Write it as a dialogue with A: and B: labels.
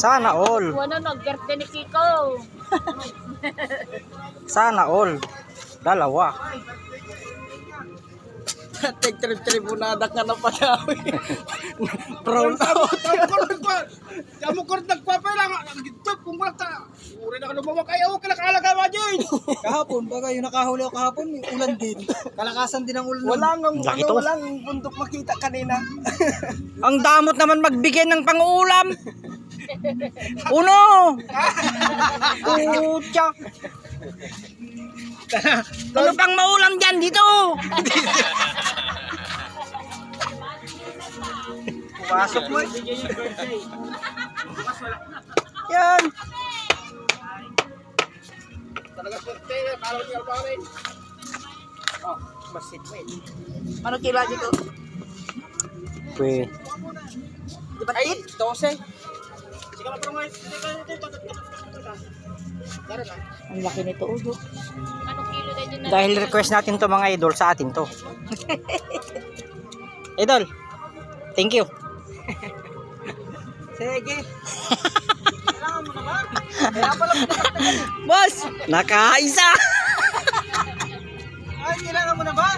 A: Sana all.
B: Wala nag-birthday ni Kiko.
A: Sana all. Dalawa.
C: Tig-trip-trip mo na ka na padawi. Brown out.
D: Kamu ko nagpapailang. Kung wala ta. Uri na ka lumawag. Ayaw ka nakalaga ba dyan?
C: Kahapon, baga yung nakahuli ako kahapon, may ulan din. Kalakasan din ang ulan.
A: Laki to.
C: Walang bundok makita kanina.
A: Ang damot naman magbigay ng pang-uulam. Uno! Utya! Ano pang maulam dyan dito?
C: Pasok mo.
A: Yan.
D: Talaga swerte. Parang tinggal pa rin.
C: Oh, basit mo eh.
B: Ano kila dito?
A: Pwede.
C: Di ba? Ay, 12.
D: Sige ka pero ngayon.
B: Ang laki nito, ulo. Anong kilo na dyan?
A: Dahil request natin to mga idol, sa atin to. Idol, thank you.
C: Sige. Kailangan mo na ba? Kaya pala pinatagtagan.
A: Boss, nakaisa.
C: Ay, kailangan mo na ba?